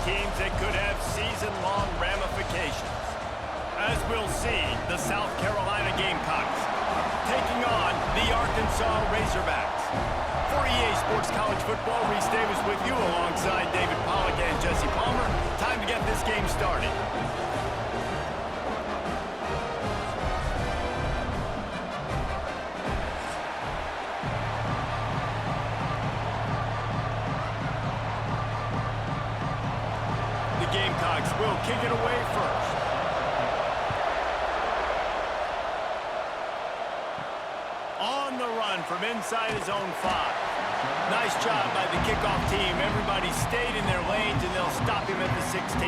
teams that could have season-long ramifications. As we'll see, the South Carolina Gamecocks taking on the Arkansas Razorbacks. For EA Sports College Football, Reese Davis with you alongside David Pollack and Jesse Palmer. Time to get this game started. The Gamecocks will kick it away first. On the run from inside his own 5. Nice job by the kickoff team. Everybody stayed in their lanes, and they'll stop him at the 16.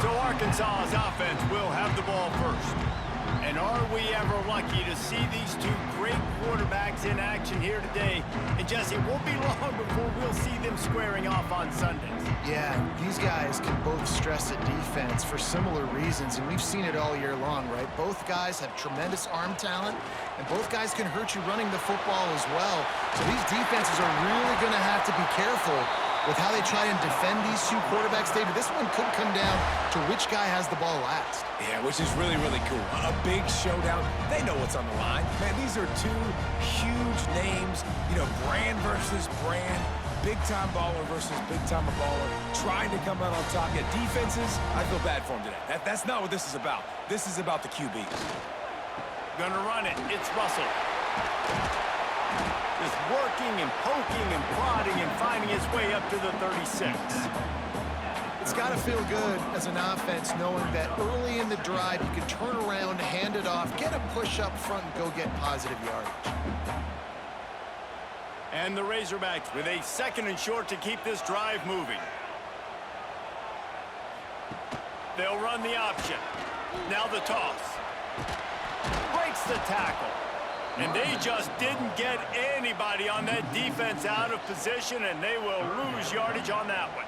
So Arkansas's offense will have the ball first. And are we ever lucky to see these two great quarterbacks in action here today? And Jesse, it won't be long before we'll see them squaring off on Sundays. Yeah, these guys can both stress a defense for similar reasons, and we've seen it all year long, right? Both guys have tremendous arm talent, and both guys can hurt you running the football as well. So these defenses are really going to have to be careful with how they try and defend these two quarterbacks. David, this one could come down to which guy has the ball last. Yeah, which is really, really cool. A big showdown. They know what's on the line. Man, these are two huge names, brand versus brand, big-time baller versus big-time baller, trying to come out on top. Yet defenses, I feel bad for them today. That's not what this is about. This is about the QBs. Gonna run it. It's Russell. Just working and poking and prodding and finding his way up to the 36. It's got to feel good as an offense knowing that early in the drive you can turn around, hand it off, get a push up front, and go get positive yardage. And the Razorbacks with a 2nd and short to keep this drive moving. They'll run the option. Now the toss. Breaks the tackle. And they just didn't get anybody on that defense out of position, and they will lose yardage on that one.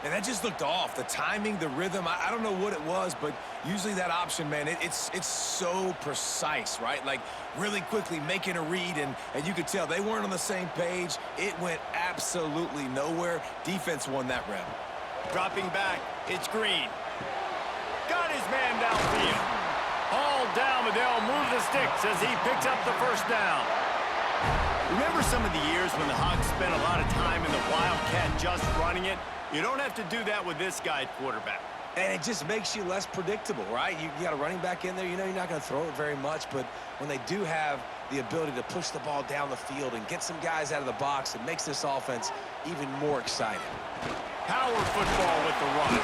And that just looked off. The timing, the rhythm, I don't know what it was, but usually that option, man, it's so precise, right? Like really quickly making a read, and you could tell they weren't on the same page. It went absolutely nowhere. Defense won that rep. Dropping back, it's Green. Got his man downfield. All down, but they'll move the sticks as he picks up the first down. Remember some of the years when the Hogs spent a lot of time in the Wildcat just running it? You don't have to do that with this guy at quarterback. And it just makes you less predictable, right? You got a running back in there. You're not going to throw it very much, but when they do have the ability to push the ball down the field and get some guys out of the box, it makes this offense even more exciting. Power football with the run.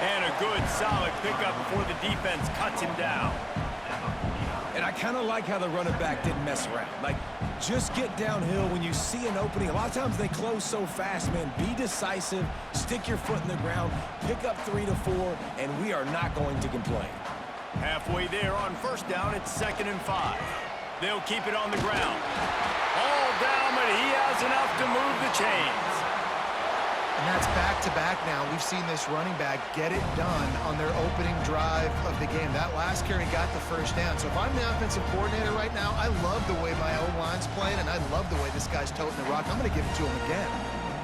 And a good, solid pickup before the defense cuts him down. And I kind of like how the running back didn't mess around. Like, just get downhill when you see an opening. A lot of times they close so fast, man. Be decisive, stick your foot in the ground, pick up 3 to 4, and we are not going to complain. Halfway there on first down, it's 2nd and 5. They'll keep it on the ground. All down, but he has enough to move the chains. And that's back-to-back now. We've seen this running back get it done on their opening drive of the game. That last carry got the first down. So if I'm the offensive coordinator right now, I love the way my O-line's playing, and I love the way this guy's toting the rock. I'm going to give it to him again.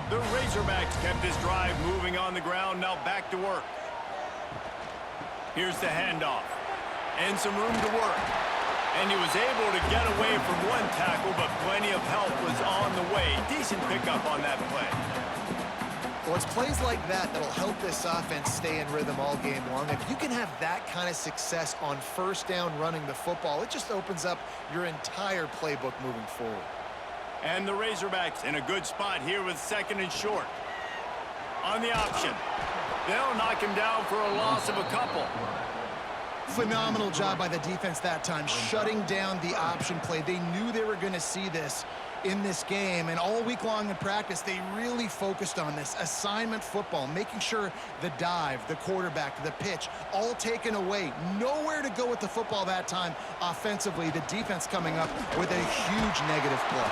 The Razorbacks kept this drive moving on the ground. Now back to work. Here's the handoff. And some room to work. And he was able to get away from one tackle, but plenty of help was on the way. Decent pickup on that play. Well, it's plays like that that'll help this offense stay in rhythm all game long. If you can have that kind of success on first down running the football, it just opens up your entire playbook moving forward. And the Razorbacks in a good spot here with 2nd and short. On the option. They'll knock him down for a loss of a couple. Phenomenal job by the defense that time, shutting down the option play. They knew they were going to see this in this game, and all week long in practice, they really focused on this assignment football, making sure the dive, the quarterback, the pitch, all taken away. Nowhere to go with the football that time offensively. The defense coming up with a huge negative play.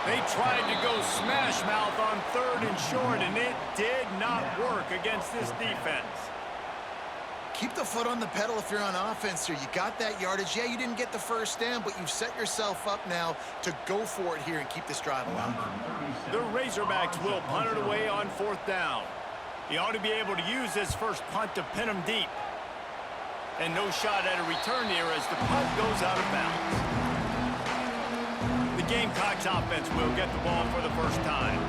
They tried to go smash mouth on 3rd and short, and it did not work against this defense. keep the foot on the pedal if you're on offense here. You got that yardage. Yeah, you didn't get the first down, but you've set yourself up now to go for it here and keep this drive alive. The Razorbacks will punt it away on 4th down. He ought to be able to use this first punt to pin him deep. And no shot at a return here as the punt goes out of bounds. The Gamecocks offense will get the ball for the first time.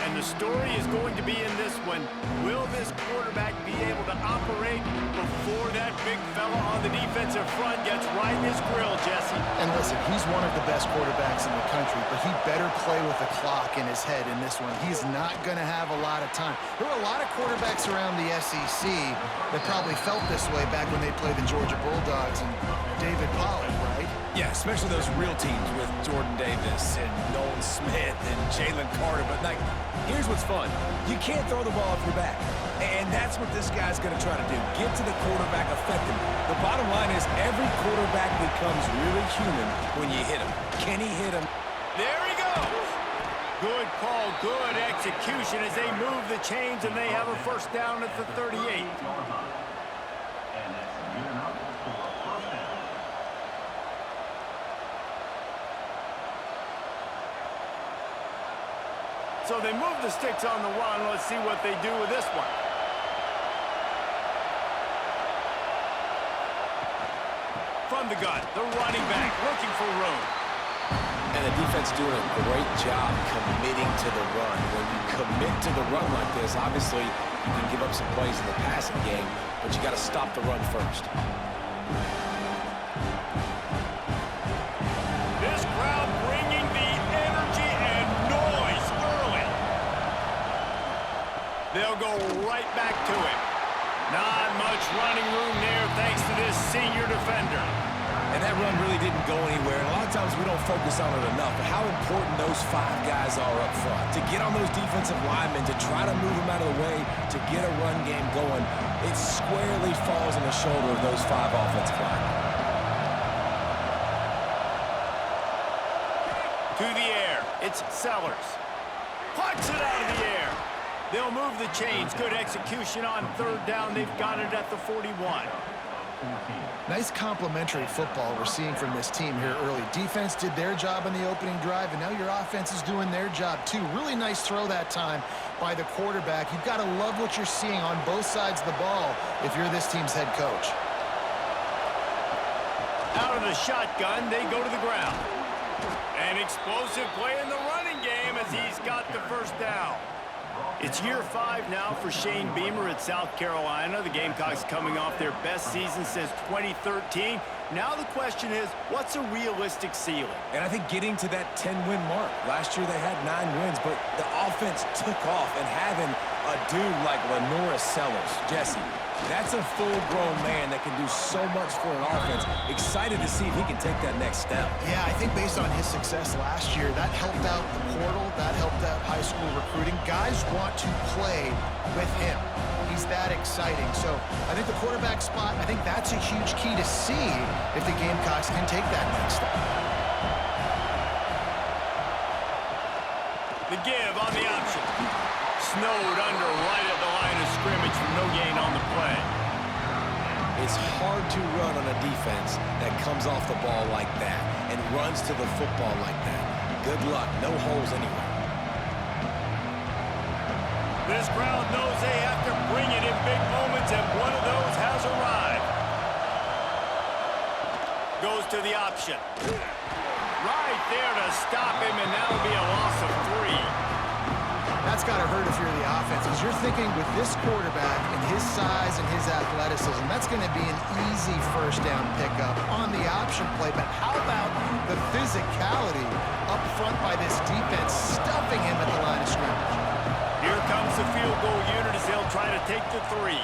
And the story is going to be in this one. Will this quarterback be able to operate before that big fella on the defensive front gets right in his grill, Jesse? And listen, he's one of the best quarterbacks in the country, but he better play with the clock in his head in this one. He's not going to have a lot of time. There were a lot of quarterbacks around the SEC that probably felt this way back when they played the Georgia Bulldogs and David Pollack, right? Yeah, especially those real teams with Jordan Davis and Nolan Smith and Jalen Carter. But, like, here's what's fun. You can't throw the ball off your back. And that's what this guy's going to try to do. Get to the quarterback, affect him. The bottom line is every quarterback becomes really human when you hit him. Can he hit him? There he goes. Good call, good execution as they move the chains and they have a first down at the 38. So they move the sticks on the one. Let's see what they do with this one. From the gun, the running back looking for room. And the defense doing a great job committing to the run. When you commit to the run like this, obviously you can give up some plays in the passing game, but you got to stop the run first. This crowd bringing the energy and noise early. They'll go right back to it. Not much running room there thanks to this senior defender. And that run really didn't go anywhere. And a lot of times we don't focus on it enough, but how important those 5 guys are up front. To get on those defensive linemen, to try to move them out of the way, to get a run game going, it squarely falls on the shoulder of those 5 offensive linemen. To the air, it's Sellers. Plucks it out of the air. They'll move the chains. Good execution on 3rd down. They've got it at the 41. Nice complimentary football we're seeing from this team here early. Defense did their job on the opening drive, and now your offense is doing their job too. Really nice throw that time by the quarterback. You've got to love what you're seeing on both sides of the ball if you're this team's head coach. Out of the shotgun, they go to the ground. An explosive play in the running game as he's got the first down. It's year 5 now for Shane Beamer at South Carolina. The Gamecocks coming off their best season since 2013. Now the question is, what's a realistic ceiling? And I think getting to that 10-win mark. Last year they had 9 wins, but the offense took off, and having a dude like Lenora Sellers, Jesse, that's a full-grown man that can do so much for an offense. Excited to see if he can take that next step. Yeah, I think based on his success last year, that helped out the portal, that helped out high school recruiting. Guys want to play with him. He's that exciting. So I think the quarterback spot, I think that's a huge key to see if the Gamecocks can take that next step. The give on the option. Snowed under right at the line of scrimmage for no gain on the play. It's hard to run on a defense that comes off the ball like that and runs to the football like that. Good luck. No holes anywhere. This crowd knows they have to bring it in big moments, and one of those has arrived. Goes to the option. Right there to stop him, and that'll be a loss of 3. That's got to hurt if you're the offense, because you're thinking with this quarterback and his size and his athleticism, that's going to be an easy first down pickup on the option play. But how about the physicality up front by this defense, stuffing him at the line of scrimmage? Here comes the field goal unit as they'll try to take the 3.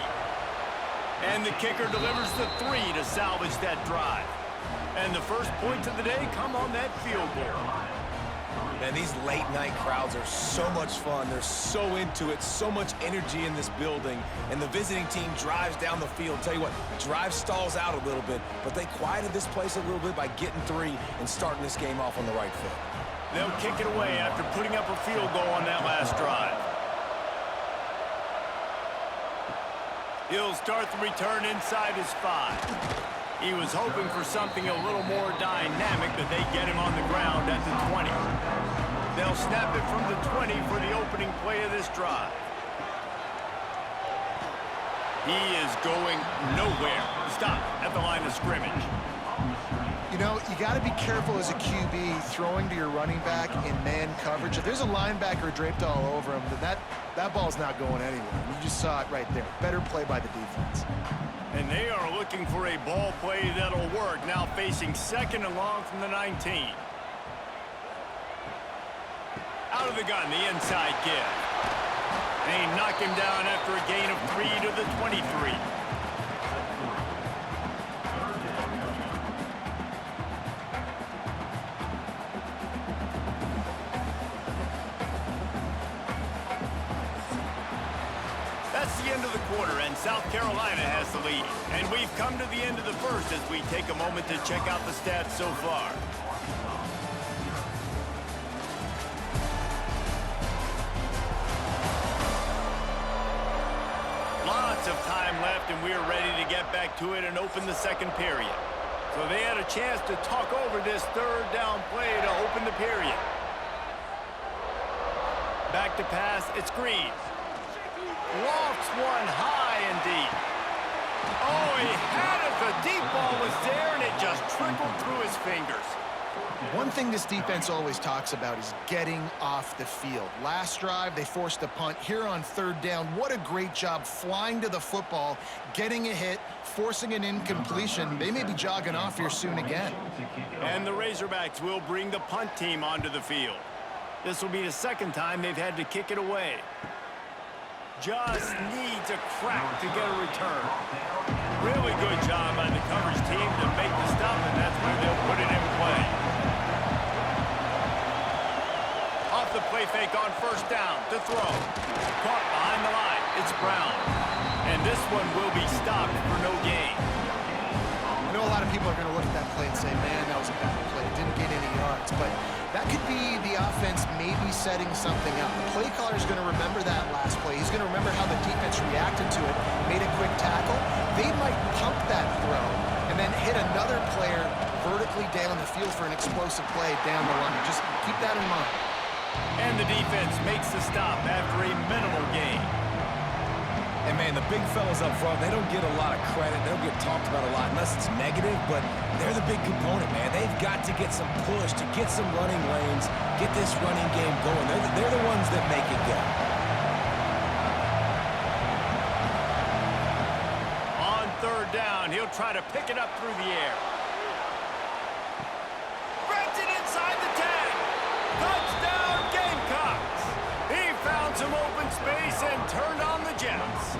And the kicker delivers the 3 to salvage that drive. And the first points of the day come on that field goal. Man, these late-night crowds are so much fun. They're so into it, so much energy in this building. And the visiting team drives down the field. Tell you what, drive stalls out a little bit, but they quieted this place a little bit by getting 3 and starting this game off on the right foot. They'll kick it away after putting up a field goal on that last drive. He'll start the return inside his 5. He was hoping for something a little more dynamic, but they get him on the ground at the 20. They'll snap it from the 20 for the opening play of this drive. He is going nowhere. Stop at the line of scrimmage. You know, you got to be careful as a QB throwing to your running back in man coverage. If there's a linebacker draped all over him, then that ball's not going anywhere. You just saw it right there. Better play by the defense. And they are looking for a ball play that'll work. Now facing 2nd and long from the 19. Out of the gun, the inside give. They knock him down after a gain of 3 to the 23. That's the end of the quarter, and South Carolina has the lead. And we've come to the end of the first as we take a moment to check out the stats so far. Lots of time left, and we're ready to get back to it and open the second period. So they had a chance to talk over this 3rd down play to open the period. Back to pass, it's Green. Lofts one high and deep. Oh, he had it. The deep ball was there, and it just trickled through his fingers. One thing this defense always talks about is getting off the field. Last drive, they forced a punt. Here on 3rd down, what a great job flying to the football, getting a hit, forcing an incompletion. They may be jogging off here soon again. And the Razorbacks will bring the punt team onto the field. This will be the 2nd time they've had to kick it away. Just needs a crack to get a return. Really good job by the coverage team to make the stop, and that's where they'll put it in play. Off the play fake on 1st down to throw. Caught behind the line. It's Brown. And this one will be stopped for no gain. I know a lot of people are going to look at that play and say, man, that was a bad play. It didn't get any yards. But that could be the offense maybe setting something up. The play caller is going to remember that last play. He's going to remember how the defense reacted to it, made a quick tackle. They might pump that throw and then hit another player vertically down the field for an explosive play down the line. Just keep that in mind. And the defense makes the stop after a minimal gain. And, man, the big fellas up front, they don't get a lot of credit. They don't get talked about a lot unless it's negative, but they're the big component, man. They've got to get some push, to get some running lanes, get this running game going. They're the ones that make it go. On 3rd down, he'll try to pick it up through the air. Grabs it inside the 10. Touchdown, Gamecocks! He found some open space and turned on the Jets.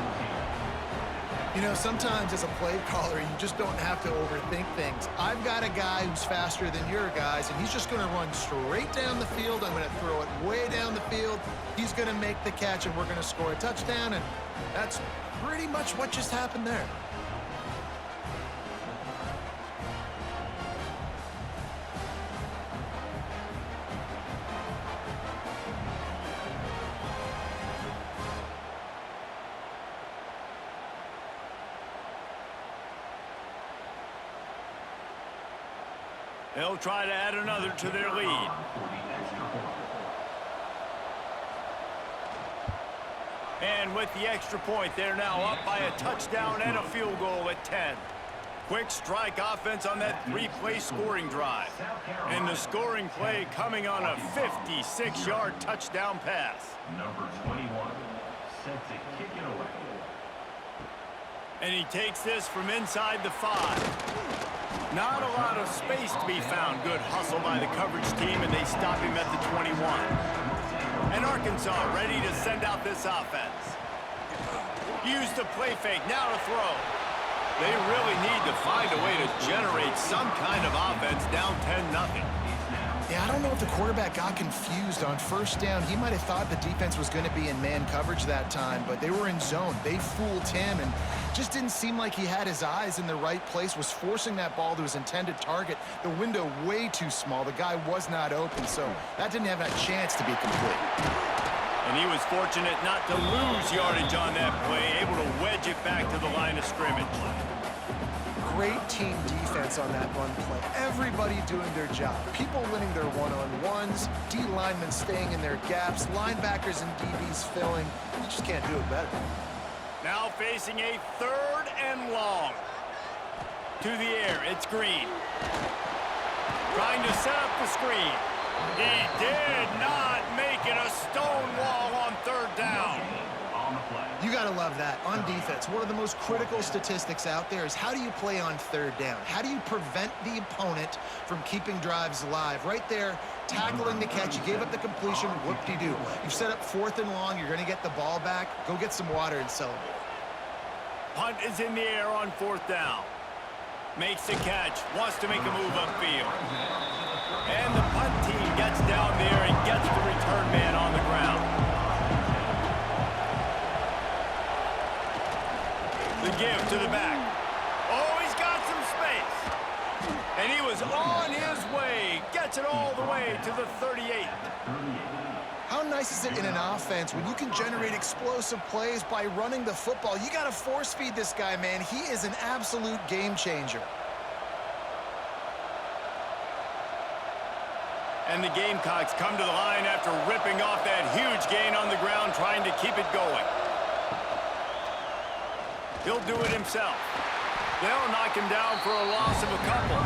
You know, sometimes as a play caller, you just don't have to overthink things. I've got a guy who's faster than your guys, and he's just going to run straight down the field. I'm going to throw it way down the field. He's going to make the catch, and we're going to score a touchdown, and that's pretty much what just happened there. They'll try to add another to their lead. And with the extra point, they're now up by a touchdown and a field goal at 10. Quick strike offense on that 3-play scoring drive. And the scoring play coming on a 56-yard touchdown pass. Number 21, set to kick it away. And he takes this from inside the 5. Not a lot of space to be found. Good hustle by the coverage team, and they stop him at the 21. And Arkansas ready to send out this offense. Use the play fake, now to throw. They really need to find a way to generate some kind of offense down 10-0. Yeah, I don't know if the quarterback got confused on 1st down. He might have thought the defense was going to be in man coverage that time, but they were in zone. They fooled him and just didn't seem like he had his eyes in the right place, was forcing that ball to his intended target. The window way too small. The guy was not open, so that didn't have a chance to be complete. And he was fortunate not to lose yardage on that play, able to wedge it back to the line of scrimmage. Great team defense on that run play. Everybody doing their job. People winning their one-on-ones, D linemen staying in their gaps, linebackers and DBs filling. You just can't do it better. Now facing a 3rd and long. To the air, it's Green. Trying to set up the screen. He did not make it a stone wall on 3rd down. On the play. You got to love that. On defense, one of the most critical statistics out there is how do you play on 3rd down? How do you prevent the opponent from keeping drives alive? Right there, tackling the catch. You gave up the completion. Whoop-de-doo. You've set up 4th and long. You're going to get the ball back. Go get some water and celebrate. Punt is in the air on 4th down. Makes the catch. Wants to make a move upfield. And the punt team gets down there and gets the return man on the ground. The give to the back. Oh, he's got some space. And he was on his way. Gets it all the way to the 38. How nice is it in an offense when you can generate explosive plays by running the football? You got to force feed this guy, man. He is an absolute game changer. And the Gamecocks come to the line after ripping off that huge gain on the ground, trying to keep it going. He'll do it himself. They'll knock him down for a loss of a couple.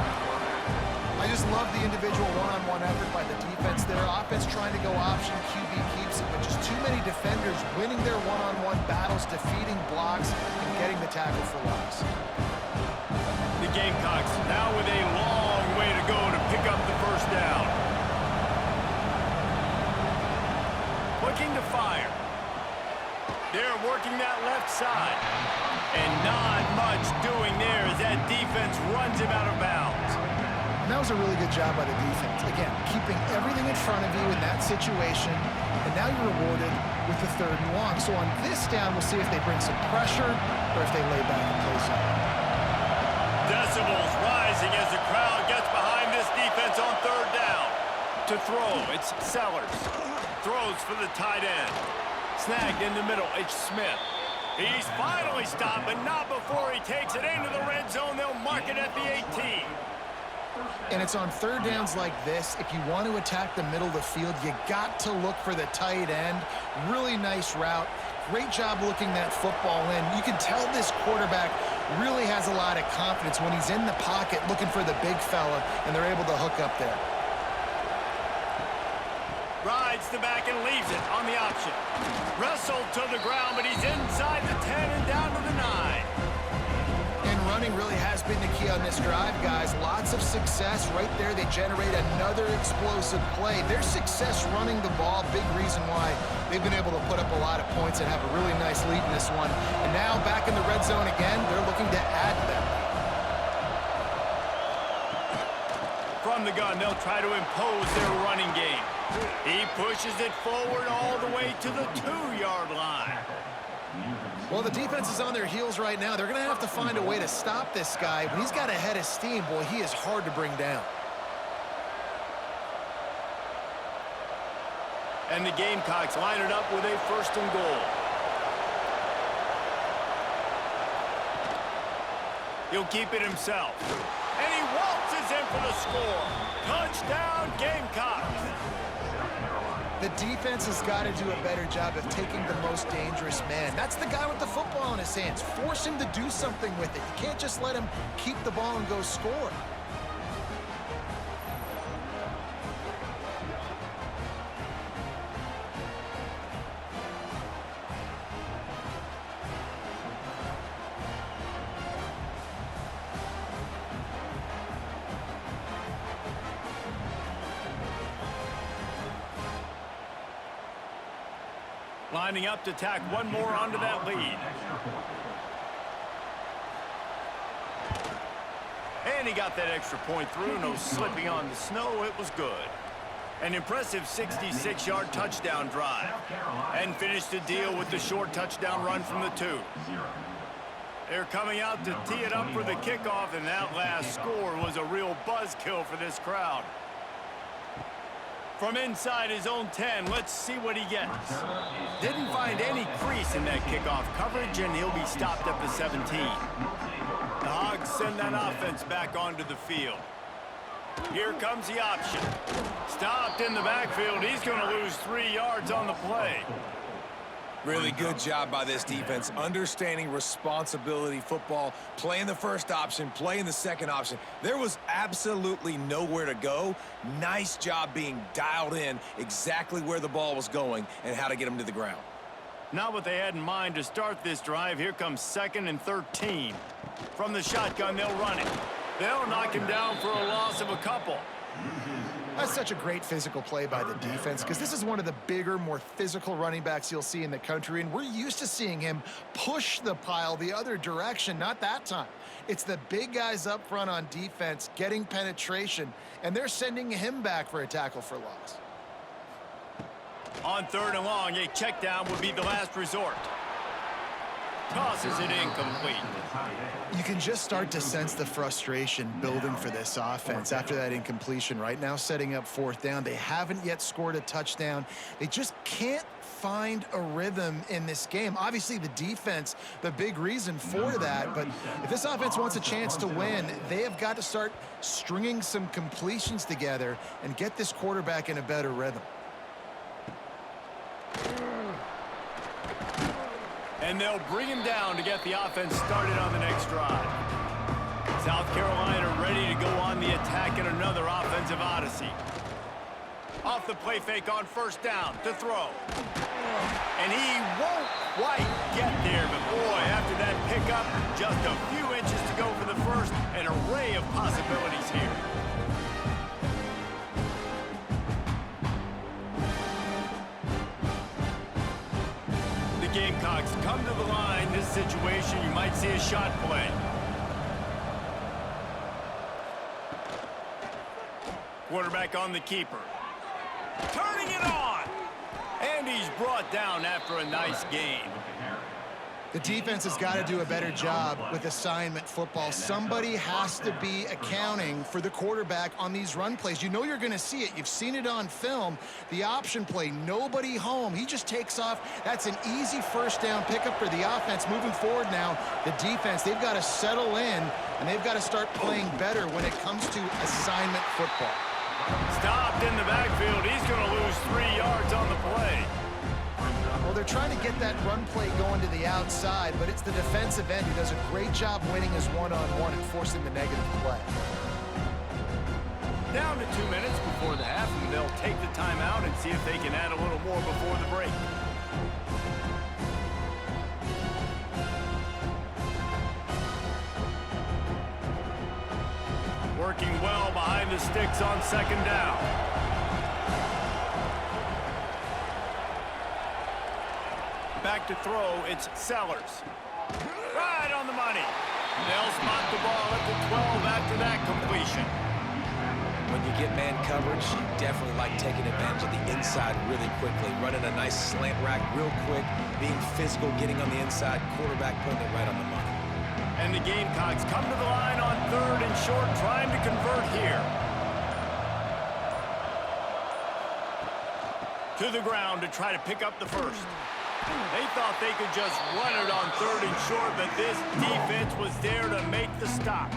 I just love the individual one-on-one effort by the defense there. Offense trying to go option, QB keeps it, but just too many defenders winning their one-on-one battles, defeating blocks, and getting the tackle for loss. The Gamecocks now with a long way to go to pick up the 1st down. Looking to fire. They're working that left side. And not much doing there as that defense runs him out of bounds. And that was a really good job by the defense. Again, keeping everything in front of you in that situation, and now you're rewarded with the 3rd and long. So on this down, we'll see if they bring some pressure or if they lay back and play some. Decibels rising as the crowd gets behind this defense on 3rd down. To throw, it's Sellers. Throws for the tight end. Snagged in the middle, it's Smith. He's finally stopped, but not before he takes it into the red zone. They'll mark it at the 18. And it's on 3rd downs like this. If you want to attack the middle of the field, you got to look for the tight end. Really nice route. Great job looking that football in. You can tell this quarterback really has a lot of confidence when he's in the pocket looking for the big fella, and they're able to hook up there. Rides the back and leaves it on the option. Wrestled to the ground, but he's inside the 10 and down to the 9. And running really has been the key on this drive, guys. Lots of success right there. They generate another explosive play. Their success running the ball, big reason why they've been able to put up a lot of points and have a really nice lead in this one. And now back in the red zone again, they're looking to add to that. From the gun, they'll try to impose their running game. He pushes it forward all the way to the 2-yard line. Well, the defense is on their heels right now. They're going to have to find a way to stop this guy. When he's got a head of steam, boy, he is hard to bring down. And the Gamecocks line it up with a 1st and goal. He'll keep it himself. And he waltzes in for the score. Touchdown, Gamecocks. The defense has got to do a better job of taking the most dangerous man. That's the guy with the football in his hands. Force him to do something with it. You can't just let him keep the ball and go score. Lining up to tack one more onto that lead. And he got that extra point through. No slipping on the snow. It was good. An impressive 66-yard touchdown drive. And finished the deal with the short touchdown run from the 2. They're coming out to tee it up for the kickoff, and that last score was a real buzzkill for this crowd. From inside his own 10, let's see what he gets. Didn't find any crease in that kickoff coverage, and he'll be stopped at the 17. The Hogs send that offense back onto the field. Here comes the option. Stopped in the backfield. He's going to lose 3 yards on the play. Really good job by this defense, understanding responsibility football, playing the first option, playing the second option. There was absolutely nowhere to go. Nice job being dialed in exactly where the ball was going and how to get him to the ground. Not what they had in mind to start this drive. Here comes 2nd and 13. From the shotgun, they'll run it. They'll knock him down for a loss of a couple. That's such a great physical play by the defense because this is one of the bigger, more physical running backs you'll see in the country, and we're used to seeing him push the pile the other direction. Not that time. It's the big guys up front on defense getting penetration, and they're sending him back for a tackle for loss. On 3rd and long, a check down would be the last resort. Tosses it incomplete. You can just start to sense the frustration building for this offense after that incompletion. Right now, setting up 4th down. They haven't yet scored a touchdown. They just can't find a rhythm in this game. Obviously, the defense, the big reason for that. But if this offense wants a chance to win, they have got to start stringing some completions together and get this quarterback in a better rhythm. And they'll bring him down to get the offense started on the next drive. South Carolina ready to go on the attack in another offensive odyssey. Off the play fake on 1st down to throw. And he won't quite get there, but boy, after that pickup, just a few inches to go for the first. An array of possibilities here. Gamecocks come to the line. This situation, you might see a shot play. Quarterback on the keeper. Turning it on. And he's brought down after a nice gain. The defense has got to do a better job with assignment football. Somebody has to be accounting for the quarterback on these run plays. You know you're going to see it. You've seen it on film. The option play, nobody home. He just takes off. That's an easy 1st down pickup for the offense. Moving forward now, the defense, they've got to settle in, and they've got to start playing better when it comes to assignment football. Stopped in the backfield. He's going to lose 3 yards on the play. Well, they're trying to get that run play going to the outside, but it's the defensive end who does a great job winning his one-on-one and forcing the negative play. Down to 2 minutes before the half, and they'll take the timeout and see if they can add a little more before the break. Working well behind the sticks on 2nd down. Back to throw, it's Sellers. Right on the money. They'll spot the ball at the 12 after that completion. When you get man coverage, you definitely like taking advantage of the inside really quickly, running a nice slant rack real quick, being physical, getting on the inside, quarterback putting it right on the money. And the Gamecocks come to the line on 3rd and short, trying to convert here. To the ground to try to pick up the first. They thought they could just run it on 3rd and short, but this defense was there to make the stop.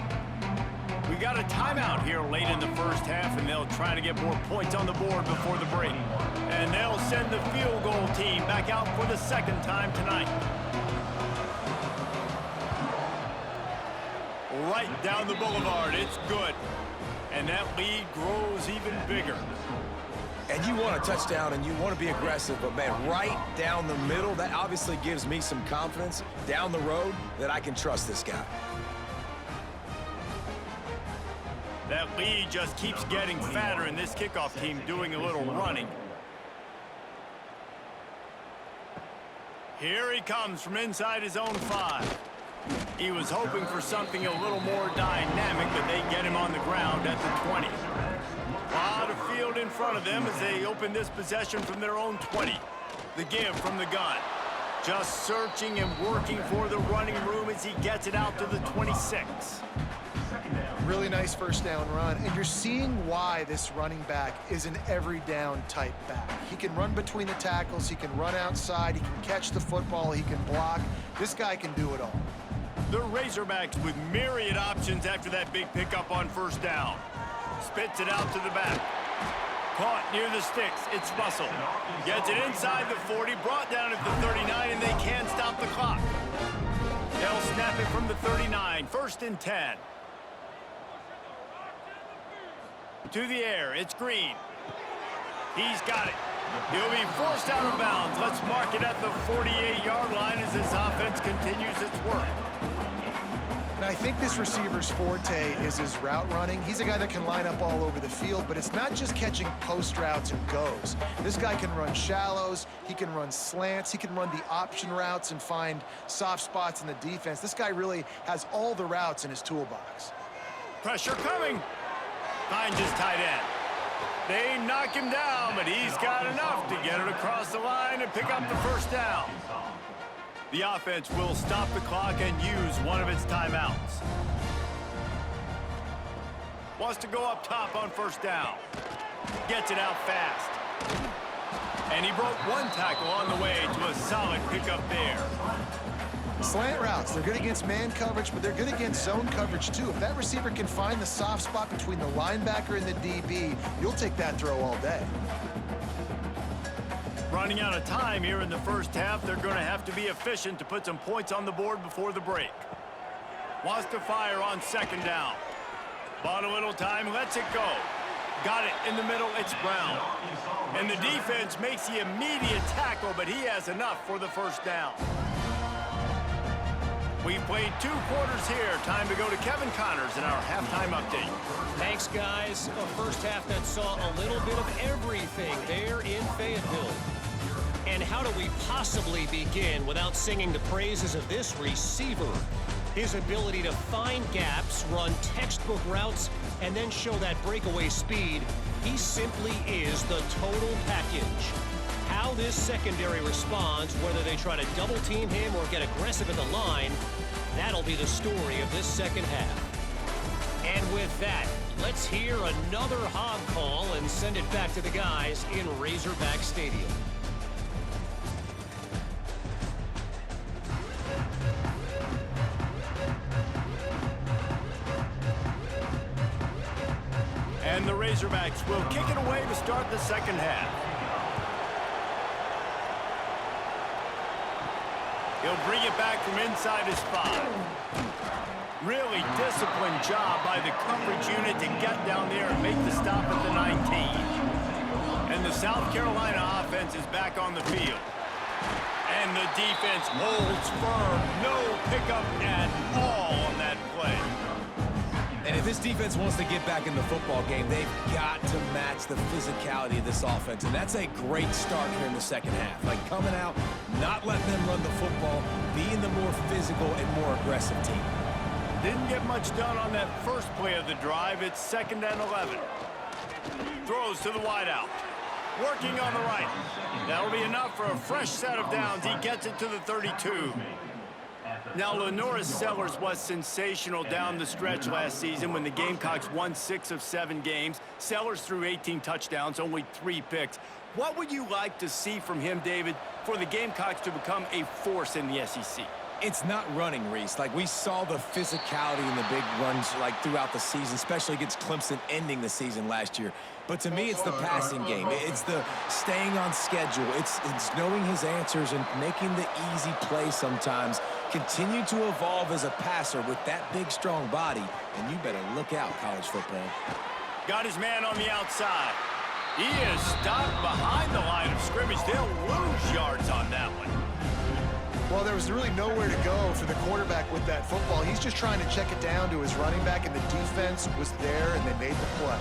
We got a timeout here late in the first half, and they'll try to get more points on the board before the break. And they'll send the field goal team back out for the 2nd time tonight. Right down the boulevard, it's good. And that lead grows even bigger. And you want a touchdown and you want to be aggressive, but man, right down the middle, that obviously gives me some confidence down the road that I can trust this guy. That lead just keeps getting fatter, and this kickoff team doing a little running. Here he comes from inside his own 5. He was hoping for something a little more dynamic, but they get him on the ground at the 20. A lot of field in front of them as they open this possession from their own 20. The give from the gun. Just searching and working for the running room as he gets it out to the 26. Second down. Really nice first down run, and you're seeing why this running back is an every down type back. He can run between the tackles, he can run outside, he can catch the football, he can block. This guy can do it all. The Razorbacks with myriad options after that big pickup on first down. Spits it out to the back. Caught near the sticks. It's Russell. Gets it inside the 40, brought down at the 39, and they can't stop the clock. They'll snap it from the 39, 1st and 10. To the air, it's Green. He's got it. He'll be forced out of bounds. Let's mark it at the 48-yard line as this offense continues its work. And I think this receiver's forte is his route running. He's a guy that can line up all over the field, but it's not just catching post routes and goes. This guy can run shallows, he can run slants, he can run the option routes and find soft spots in the defense. This guy really has all the routes in his toolbox. Pressure coming. Finds his tight end. They knock him down, but he's got enough to get it across the line and pick up the first down. The offense will stop the clock and use one of its timeouts. Wants to go up top on first down. Gets it out fast. And he broke one tackle on the way to a solid pickup there. Slant routes, they're good against man coverage, but they're good against zone coverage too. If that receiver can find the soft spot between the linebacker and the DB, you'll take that throw all day. Running out of time here in the first half, they're going to have to be efficient to put some points on the board before the break. Wants to fire on second down. Bought a little time, lets it go. Got it in the middle, it's Brown. And the defense makes the immediate tackle, but he has enough for the first down. We've played 2 quarters here. Time to go to Kevin Connors in our halftime update. Thanks, guys. A first half that saw a little bit of everything there in Fayetteville. And how do we possibly begin without singing the praises of this receiver? His ability to find gaps, run textbook routes, and then show that breakaway speed. He simply is the total package. How this secondary responds, whether they try to double team him or get aggressive at the line, that'll be the story of this second half. And with that, let's hear another hog call and send it back to the guys in Razorback Stadium. And the Razorbacks will kick it away to start the second half. He'll bring it back from inside his 5. Really disciplined job by the coverage unit to get down there and make the stop at the 19. And the South Carolina offense is back on the field. And the defense holds firm. No pickup at all on that play. And if this defense wants to get back in the football game, they've got to match the physicality of this offense. And that's a great start here in the second half. Like coming out, not letting them run the football, being the more physical and more aggressive team. Didn't get much done on that first play of the drive. It's 2nd and 11. Throws to the wideout. Working on the right. That'll be enough for a fresh set of downs. He gets it to the 32. Now, Lenoris Sellers was sensational down the stretch last season when the Gamecocks won 6 of 7 games. Sellers threw 18 touchdowns, only 3 picks. What would you like to see from him, David, for the Gamecocks to become a force in the SEC? It's not running, Reese. Like, we saw the physicality in the big runs, like, throughout the season, especially against Clemson ending the season last year. But to me, it's the passing game. It's the staying on schedule. It's knowing his answers and making the easy play sometimes. Continue to evolve as a passer with that big, strong body. And you better look out, college football. Got his man on the outside. He is stopped behind the line of scrimmage. They'll lose yards on that one. Well, there was really nowhere to go for the quarterback with that football. He's just trying to check it down to his running back, and the defense was there, and they made the play.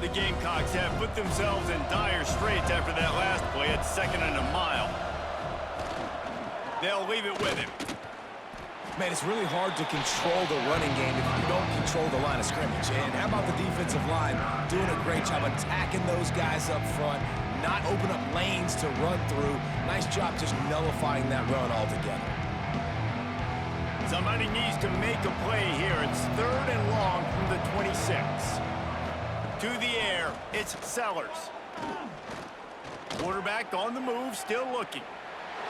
The Gamecocks have put themselves in dire straits after that last play at 2nd and a mile. They'll leave it with him. Man, it's really hard to control the running game if you don't control the line of scrimmage. And how about the defensive line doing a great job attacking those guys up front, not open up lanes to run through. Nice job just nullifying that run altogether. Somebody needs to make a play here. It's 3rd and long from the 26. To the air, it's Sellers. Quarterback on the move, still looking.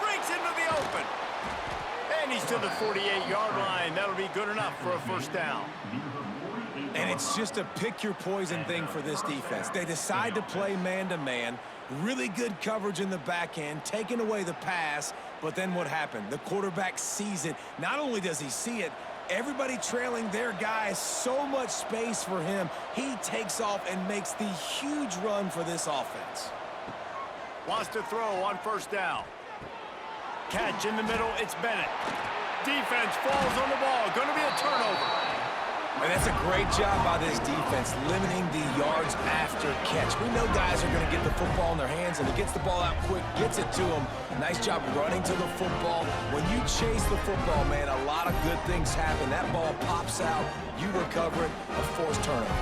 Breaks into the open. And he's to the 48-yard line. That'll be good enough for a first down. And it's just a pick-your-poison thing for this defense. They decide to play man-to-man. Really good coverage in the back end, taking away the pass. But then what happened? The quarterback sees it. Not only does he see it, everybody trailing their guy, so much space for him. He takes off and makes the huge run for this offense. Wants to throw on first down. Catch in the middle, it's Bennett. Defense falls on the ball. Going to be a turnover. And that's a great job by this defense, limiting the yards after catch. We know guys are going to get the football in their hands, and he gets the ball out quick, gets it to him. Nice job running to the football. When you chase the football, man, a lot of good things happen. That ball pops out, you recover it, a forced turnover.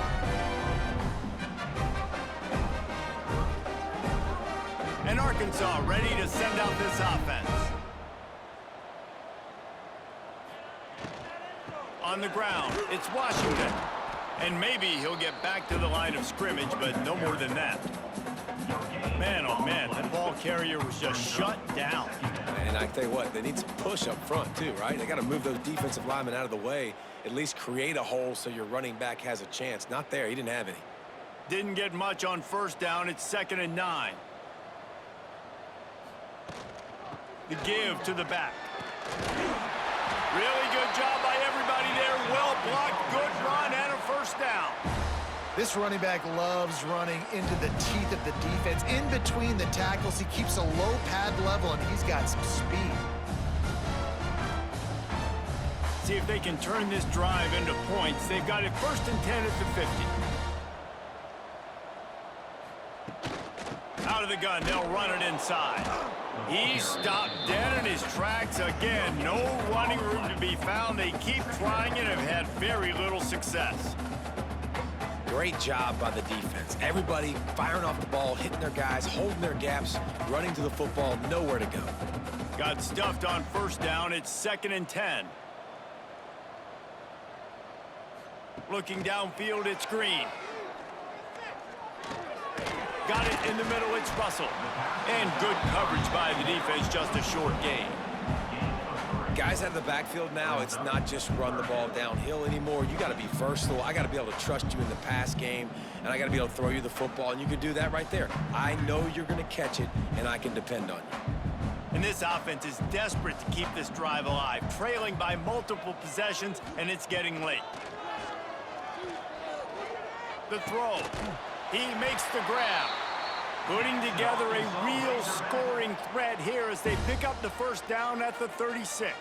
And Arkansas ready to send out this offense. On the ground, it's Washington. And maybe he'll get back to the line of scrimmage, but no more than that. Man, oh man, that ball carrier was just shut down. And I tell you what, they need some push up front too, right? They got to move those defensive linemen out of the way, at least create a hole so your running back has a chance. Not there, he didn't have any. Didn't get much on first down, it's 2nd and 9. The give to the back. Really good job by everybody there. Well blocked, good run, and a first down. This running back loves running into the teeth of the defense. In between the tackles, he keeps a low pad level, and he's got some speed. See if they can turn this drive into points. They've got it 1st and 10 at the 50. Out of the gun, they'll run it inside. He stopped dead in his tracks again. No running room to be found. They keep trying it and have had very little success. Great job by the defense. Everybody firing off the ball, hitting their guys, holding their gaps, running to the football, nowhere to go. Got stuffed on first down. It's 2nd and 10. Looking downfield, it's Green. Got it in the middle, it's Russell. And good coverage by the defense, just a short gain. Guys out of the backfield now, it's not just run the ball downhill anymore. You got to be versatile. I got to be able to trust you in the pass game, and I got to be able to throw you the football, and you can do that right there. I know you're going to catch it, and I can depend on you. And this offense is desperate to keep this drive alive, trailing by multiple possessions, and it's getting late. The throw. He makes the grab. Putting together a real scoring threat here as they pick up the first down at the 36.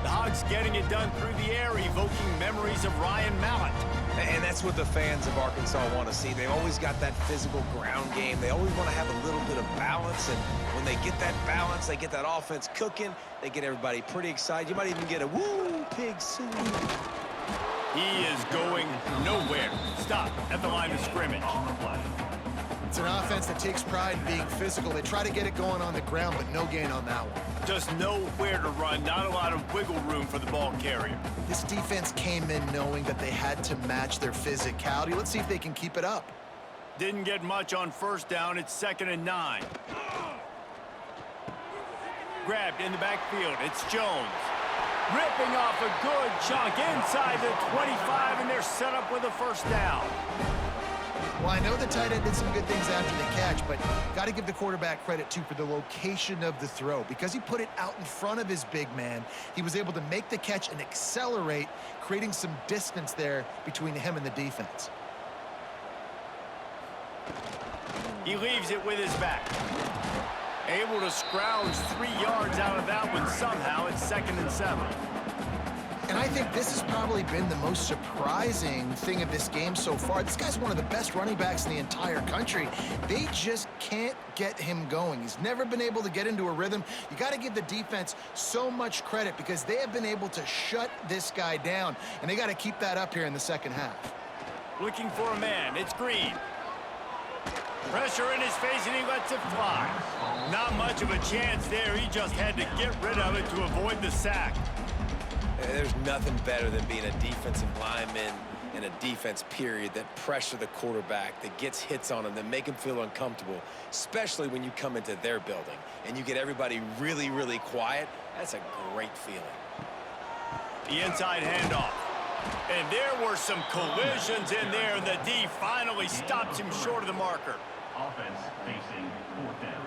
The Hogs getting it done through the air, evoking memories of Ryan Mallett. And that's what the fans of Arkansas want to see. They've always got that physical ground game. They always want to have a little bit of balance, and when they get that balance, they get that offense cooking, they get everybody pretty excited. You might even get a woo, pig suit. He is going nowhere. Stop at the line of scrimmage. It's an offense that takes pride in being physical. They try to get it going on the ground, but no gain on that one. Just nowhere to run. Not a lot of wiggle room for the ball carrier. This defense came in knowing that they had to match their physicality. Let's see if they can keep it up. Didn't get much on first down. It's 2nd and 9. Grabbed in the backfield. It's Jones. Ripping off a good chunk inside the 25, and they're set up with a first down. Well, I know the tight end did some good things after the catch, but got to give the quarterback credit, too, for the location of the throw. Because he put it out in front of his big man, he was able to make the catch and accelerate, creating some distance there between him and the defense. He leaves it with his back. Able to scrounge 3 yards out of that one somehow. It's 2nd and 7. And I think this has probably been the most surprising thing of this game so far. This guy's one of the best running backs in the entire country. They just can't get him going. He's never been able to get into a rhythm. You got to give the defense so much credit because they have been able to shut this guy down, and they got to keep that up here in the second half. Looking for a man. It's Green. Pressure in his face, and he lets it fly. Not much of a chance there. He just had to get rid of it to avoid the sack. There's nothing better than being a defensive lineman in a defense period that pressure the quarterback, that gets hits on him, that make him feel uncomfortable, especially when you come into their building and you get everybody really, really quiet. That's a great feeling. The inside handoff. And there were some collisions in there, and the D finally stops him short of the marker. Offense facing fourth down.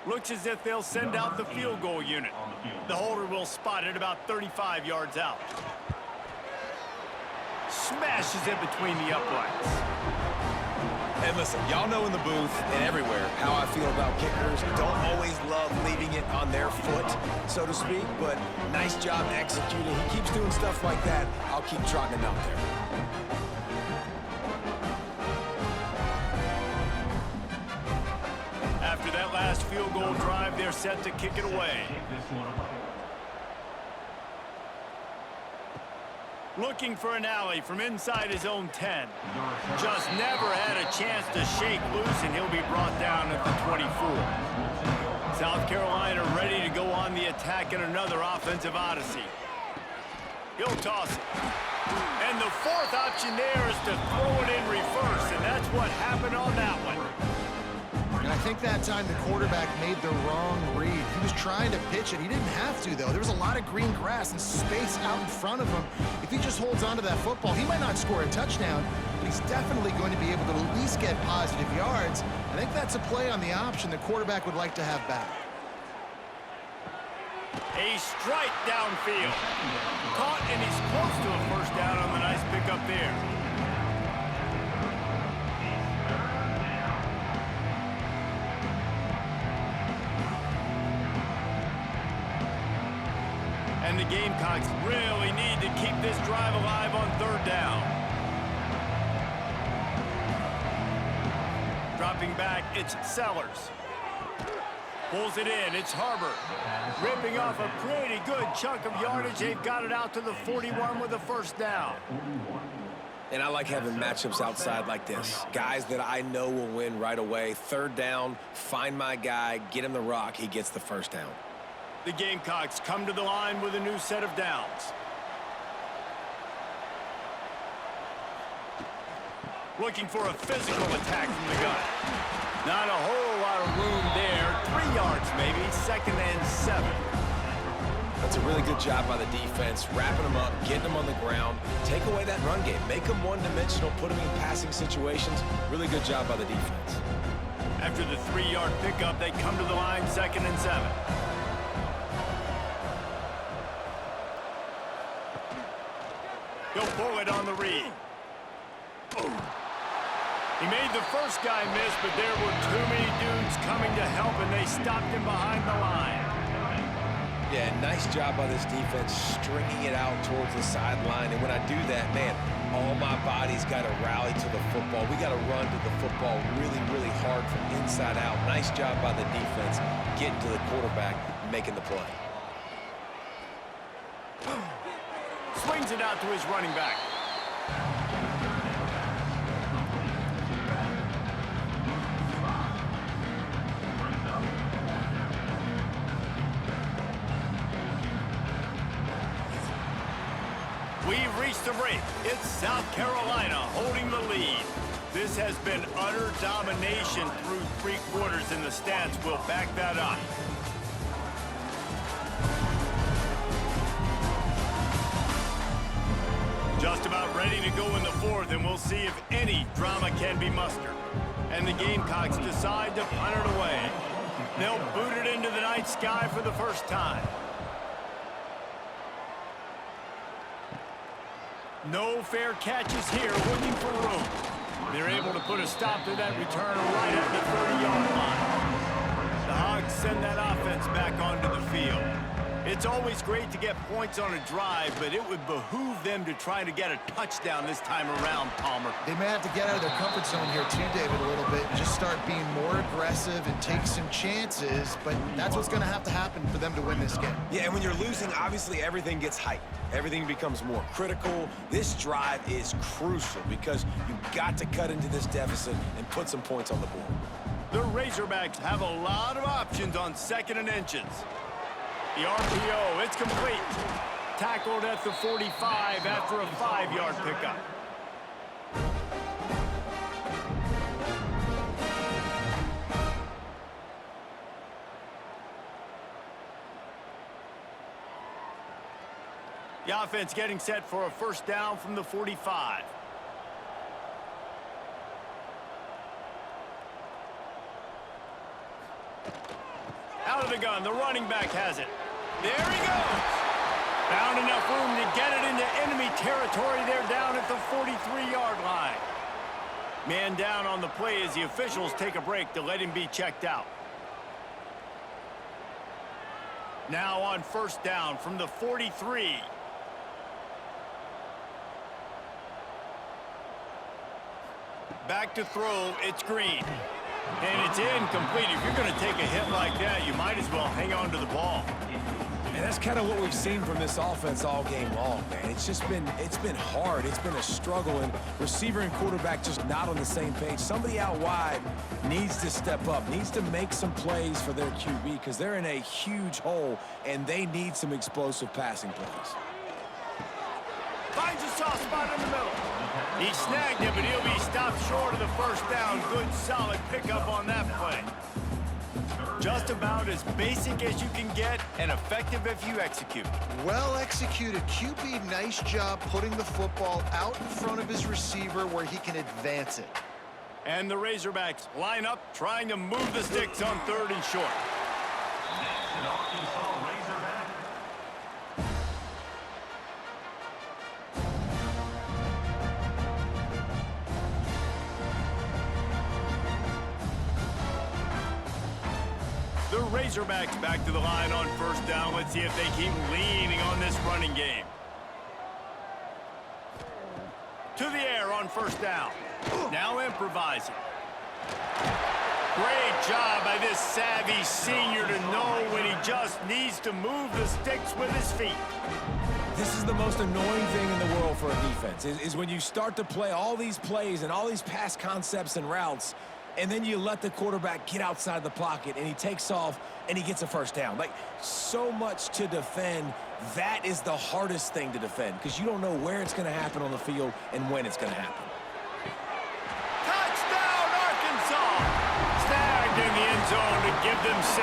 Looks as if they'll send out the field goal unit. The holder will spot it about 35 yards out. Smashes it between the uprights. And listen, y'all know in the booth and everywhere how I feel about kickers. Don't always love leaving it on their foot, so to speak, but nice job executing. He keeps doing stuff like that. I'll keep trotting him out there. After that last field goal drive, they're set to kick it away. Looking for an alley from inside his own 10. Just never had a chance to shake loose, and he'll be brought down at the 24. South Carolina ready to go on the attack in another offensive odyssey. He'll toss it. And the fourth option there is to throw it in reverse, and that's what happened on that one. And I think that time the quarterback made the wrong read. He was trying to pitch it. He didn't have to, though. There was a lot of green grass and space out in front of him. If he just holds on to that football, he might not score a touchdown, but he's definitely going to be able to at least get positive yards. I think that's a play on the option the quarterback would like to have back. A strike downfield. Caught, and he's close to a first down on the nice pickup there. And the Gamecocks really need to keep this drive alive on third down. Dropping back, it's Sellers. Pulls it in, it's Harbor. Ripping off a pretty good chunk of yardage. They've got it out to the 41 with a first down. And I like having matchups outside like this. Guys that I know will win right away. Third down, find my guy, get him the rock, he gets the first down. The Gamecocks come to the line with a new set of downs. Looking for a physical attack from the gun. Not a whole lot of room there. 3 yards maybe, 2nd and 7. That's a really good job by the defense, wrapping them up, getting them on the ground, take away that run game, make them one-dimensional, put them in passing situations. Really good job by the defense. After the 3-yard pickup, they come to the line, 2nd and 7. He'll pull it on the read. He made the first guy miss, but there were too many dudes coming to help, and they stopped him behind the line. Yeah, nice job by this defense stringing it out towards the sideline. And when I do that, man, all my body's got to rally to the football. We got to run to the football really, really hard from inside out. Nice job by the defense getting to the quarterback, making the play. Swings it out to his running back. We've reached the break. It's South Carolina holding the lead. This has been utter domination through 3 quarters, and the stats will back that up. Just about ready to go in the 4th, and we'll see if any drama can be mustered. And the Gamecocks decide to punt it away. They'll boot it into the night sky for the first time. No fair catches here, looking for room. They're able to put a stop to that return right at the 30-yard line. The Hogs send that offense back onto the field. It's always great to get points on a drive, but it would behoove them to try to get a touchdown this time around, Palmer. They may have to get out of their comfort zone here too, David, a little bit, and just start being more aggressive and take some chances, but that's what's going to have to happen for them to win this game. Yeah, and when you're losing, obviously everything gets heightened. Everything becomes more critical. This drive is crucial because you've got to cut into this deficit and put some points on the board. The Razorbacks have a lot of options on 2nd and inches. The RPO, it's complete. Tackled at the 45 after a 5-yard pickup. The offense getting set for a first down from the 45. Out of the gun, the running back has it. There he goes. Found enough room to get it into enemy territory there down at the 43-yard line. Man down on the play as the officials take a break to let him be checked out. Now on first down from the 43. Back to throw, it's Green. And it's incomplete. If you're going to take a hit like that, you might as well hang on to the ball. And that's kind of what we've seen from this offense all game long, man. It's been hard. It's been a struggle, and receiver and quarterback just not on the same page. Somebody out wide needs to step up, needs to make some plays for their QB because they're in a huge hole, and they need some explosive passing plays. Finds a soft spot in the middle. He snagged it, but he'll be stopped short of the first down. Good, solid pickup on that play. Just about as basic as you can get and effective if you execute. Well executed. QB, nice job putting the football out in front of his receiver where he can advance it. And the Razorbacks line up, trying to move the sticks on 3rd and short. Next, an Arkansas Razorback. The Razorbacks back to the line on first down. Let's see if they keep leaning on this running game. To the air on first down. Now improvising. Great job by this savvy senior to know when he just needs to move the sticks with his feet. This is the most annoying thing in the world for a defense, is when you start to play all these plays and all these pass concepts and routes, and then you let the quarterback get outside the pocket, and he takes off, and he gets a first down. Like, so much to defend. That is the hardest thing to defend because you don't know where it's going to happen on the field and when it's going to happen. Touchdown, Arkansas! Snagged in the end zone to give them 6.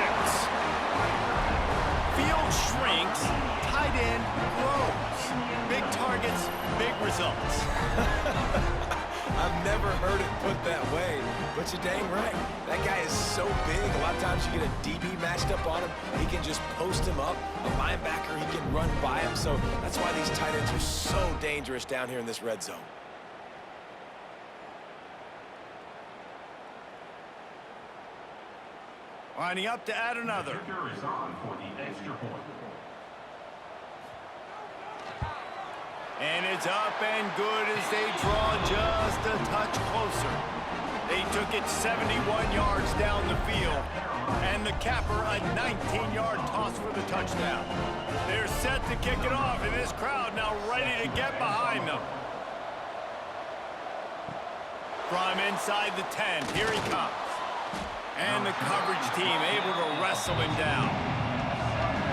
Field shrinks, tight end grows. Big targets, big results. I've never heard it put that way, but you're dang right. That guy is so big. A lot of times you get a DB matched up on him. He can just post him up. A linebacker, he can run by him. So that's why these tight ends are so dangerous down here in this red zone. Lining up to add another. Kicker is on for the extra point. And it's up and good as they draw just a touch closer. They took it 71 yards down the field. And the capper, a 19-yard toss for the touchdown. They're set to kick it off, and this crowd now ready to get behind them. From inside the 10, here he comes. And the coverage team able to wrestle him down.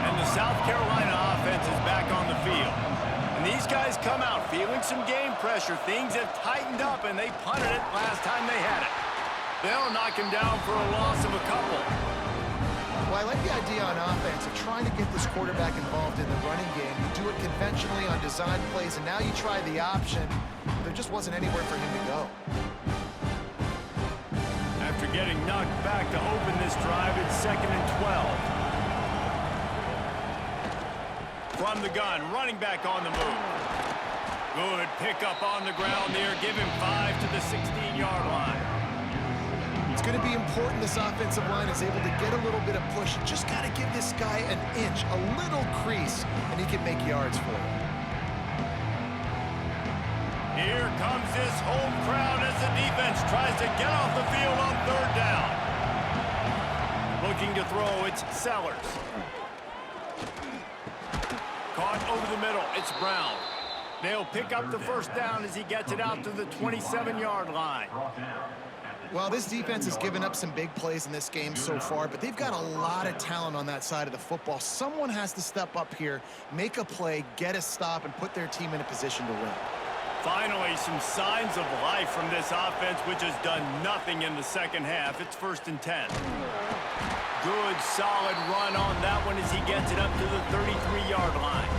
And the South Carolina offense is back on the field. And these guys come out feeling some game pressure. Things have tightened up, and they punted it last time they had it. They'll knock him down for a loss of a couple. Well, I like the idea on offense of trying to get this quarterback involved in the running game. You do it conventionally on design plays, and now you try the option. There just wasn't anywhere for him to go. After getting knocked back to open this drive, it's 2nd and 12. From the gun, running back on the move. Good pickup on the ground there. Give him 5 to the 16-yard line. It's going to be important this offensive line is able to get a little bit of push. You just got to give this guy an inch, a little crease, and he can make yards for you. Here comes this home crowd as the defense tries to get off the field on 3rd down. Looking to throw, it's Sellers. Caught over the middle, it's Brown. They'll pick up the first down as he gets it out to the 27-yard line. Brought down at Well, this defense has given up some big plays in this game so far, but they've got a lot of talent on that side of the football. Someone has to step up here, make a play, get a stop, and put their team in a position to win. Finally, some signs of life from this offense, which has done nothing in the second half. It's 1st and 10. Good, solid run on that one as he gets it up to the 33-yard line.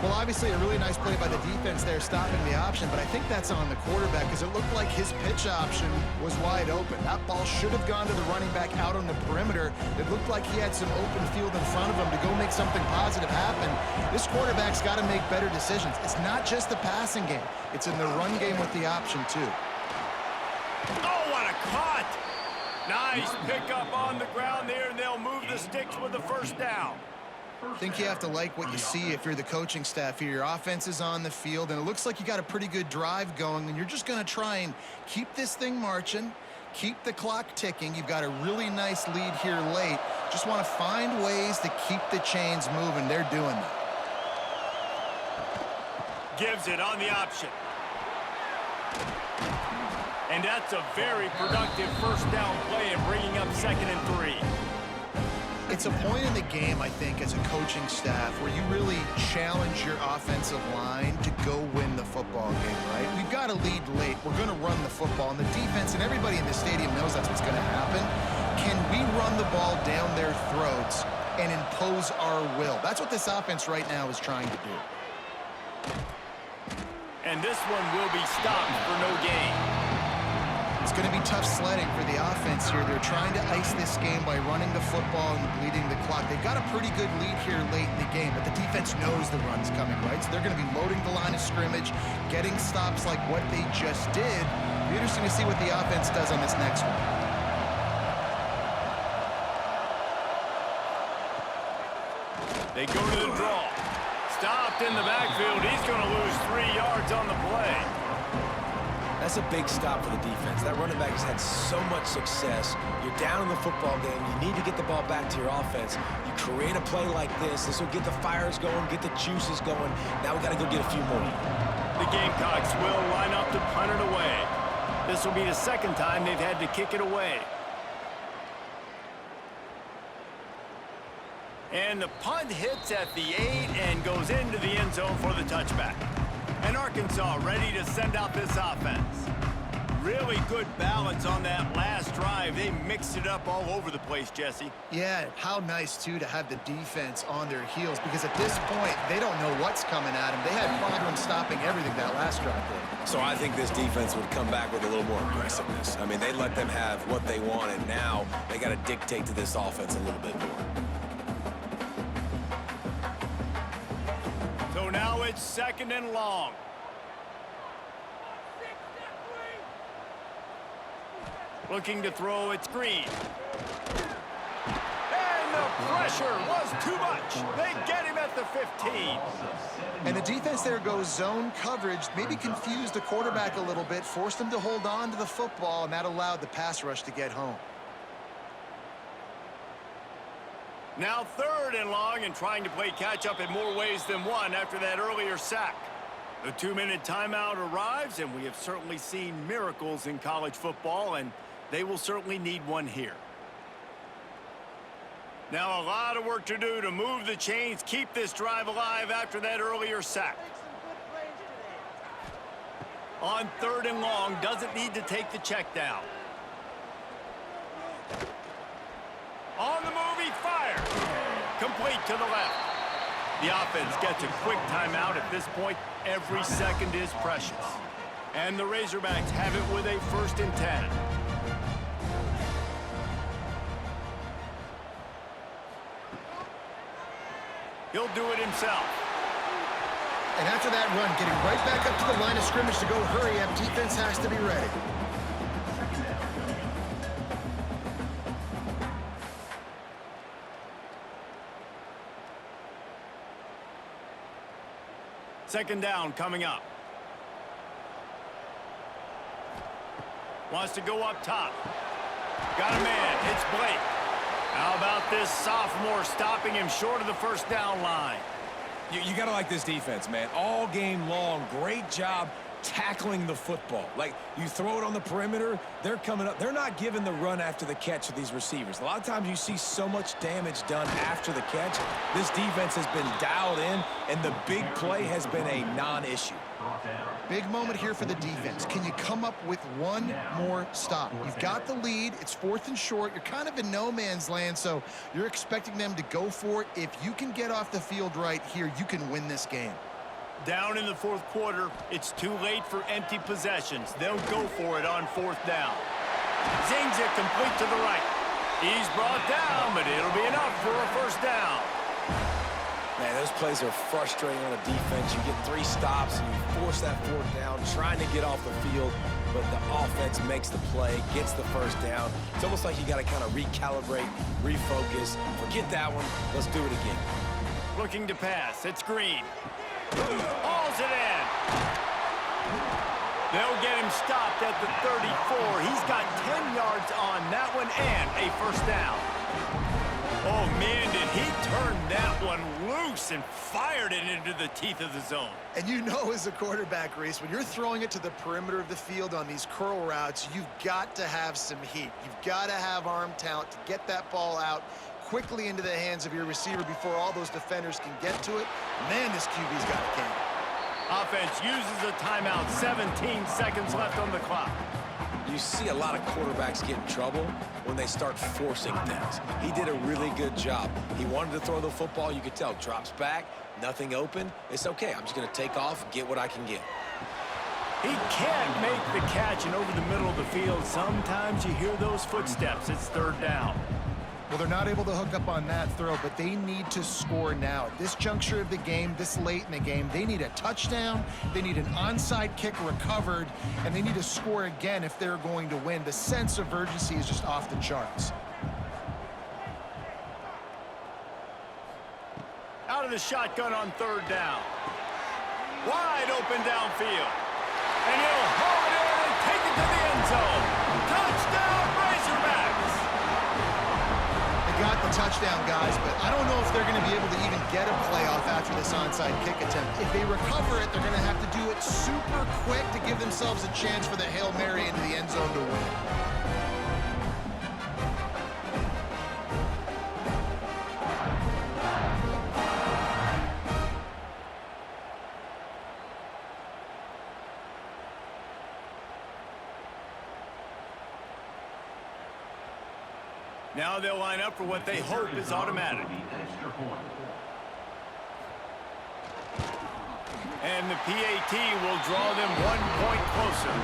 Well, obviously a really nice play by the defense there stopping the option, but I think that's on the quarterback because it looked like his pitch option was wide open. That ball should have gone to the running back out on the perimeter. It looked like he had some open field in front of him to go make something positive happen. This quarterback's got to make better decisions. It's not just the passing game. It's in the run game with the option, too. Oh, what a cut! Nice pickup on the ground there, and they'll move the sticks with the 1st down. I think you have to like what you see if you're the coaching staff here. Your offense is on the field, and it looks like you got a pretty good drive going, and you're just going to try and keep this thing marching, keep the clock ticking. You've got a really nice lead here late. Just want to find ways to keep the chains moving. They're doing that. Gives it on the option. And that's a very productive 1st down play and bringing up 2nd and 3. It's a point in the game, I think, as a coaching staff where you really challenge your offensive line to go win the football game, right? We've got to lead late. We're going to run the football, and the defense and everybody in the stadium knows that's what's going to happen. Can we run the ball down their throats and impose our will? That's what this offense right now is trying to do. And this one will be stopped for no gain. It's going to be tough sledding for the offense here. They're trying to ice this game by running the football and bleeding the clock. They've got a pretty good lead here late in the game, but the defense knows the run's coming, right? So they're going to be loading the line of scrimmage, getting stops like what they just did. It'll be interesting to see what the offense does on this next one. They go to the draw. Stopped in the backfield. He's going to lose 3 yards on the play. That's a big stop for the defense. That running back has had so much success. You're down in the football game. You need to get the ball back to your offense. You create a play like this. This will get the fires going, get the juices going. Now we got to go get a few more. The Gamecocks will line up to punt it away. This will be the 2nd time they've had to kick it away. And the punt hits at the 8 and goes into the end zone for the touchback. And Arkansas ready to send out this offense. Really good balance on that last drive. They mixed it up all over the place, Jesse. Yeah, how nice, too, to have the defense on their heels, because at this point, they don't know what's coming at them. They had problems stopping everything that last drive did. So I think this defense would come back with a little more aggressiveness. I mean, they let them have what they want, and now they got to dictate to this offense a little bit more. So now it's 2nd and long. Looking to throw, it's Green. And the pressure was too much. They get him at the 15. And the defense there goes zone coverage, maybe confused the quarterback a little bit, forced him to hold on to the football, and that allowed the pass rush to get home. Now 3rd and long and trying to play catch-up in more ways than one after that earlier sack. The 2-minute timeout arrives, and we have certainly seen miracles in college football, and they will certainly need one here. Now a lot of work to do to move the chains, keep this drive alive after that earlier sack. On 3rd and long, doesn't need to take the check down. On the move, he fires. Complete to the left. The offense gets a quick timeout. At this point, every second is precious. And the Razorbacks have it with a 1st and 10. He'll do it himself. And after that run, getting right back up to the line of scrimmage to go hurry up, defense has to be ready. Second down coming up. Wants to go up top. Got a man. It's Blake. How about this sophomore stopping him short of the 1st down line? You got to like this defense, man. All game long, great job tackling the football. Like, you throw it on the perimeter, they're coming up. They're not giving the run after the catch of these receivers. A lot of times you see so much damage done after the catch. This defense has been dialed in, and the big play has been a non-issue. Big moment here for the defense. Can you come up with one more stop? You've got the lead. It's 4th and short. You're kind of in no man's land, so you're expecting them to go for it. If you can get off the field right here, you can win this game. Down in the 4th quarter, it's too late for empty possessions. They'll go for it on 4th down. Zings it complete to the right. He's brought down, but it'll be enough for a 1st down. Man, those plays are frustrating on a defense. You get 3 stops, and you force that 4th down, trying to get off the field, but the offense makes the play, gets the 1st down. It's almost like you got to kind of recalibrate, refocus. Forget that one. Let's do it again. Looking to pass. It's Green. Hauls it in. They'll get him stopped at the 34. He's got 10 yards on that one and a 1st down. Oh, man, did he turn that one loose and fired it into the teeth of the zone. And you know, as a quarterback, Reese, when you're throwing it to the perimeter of the field on these curl routes, you've got to have some heat. You've got to have arm talent to get that ball out quickly into the hands of your receiver before all those defenders can get to it. Man, this QB's got a cannon. Offense uses a timeout. 17 seconds left on the clock. You see a lot of quarterbacks get in trouble when they start forcing things. He did a really good job. He wanted to throw the football. You could tell. Drops back, nothing open. It's okay. I'm just going to take off, get what I can get. He can't make the catch, and over the middle of the field, sometimes you hear those footsteps. It's 3rd down. Well, they're not able to hook up on that throw, but they need to score now. At this juncture of the game, this late in the game, they need a touchdown, they need an onside kick recovered, and they need to score again if they're going to win. The sense of urgency is just off the charts. Out of the shotgun on 3rd down. Wide open downfield. And he'll haul it in and take it to the end zone. Touchdown, Razorbacks! Got the touchdown, guys, but I don't know if they're going to be able to even get a playoff after this onside kick attempt. If they recover it, they're going to have to do it super quick to give themselves a chance for the Hail Mary into the end zone to win. Now they'll line up for what they hope is automatic. Extra point. And the PAT will draw them 1 point closer.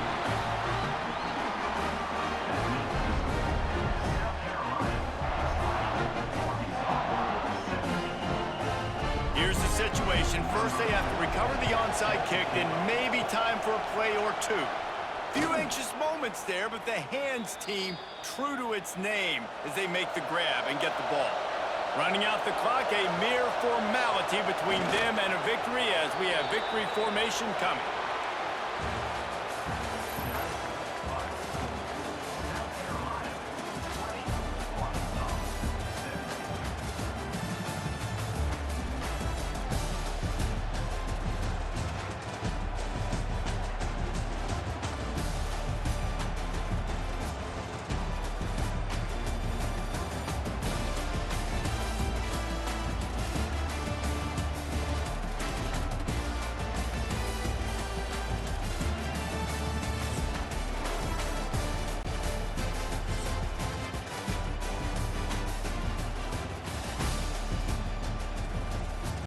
Here's the situation. First, they have to recover the onside kick, then maybe time for a play or 2. Few anxious moments there, but the hands team true to its name as they make the grab and get the ball. Running out the clock, a mere formality between them and a victory as we have victory formation coming.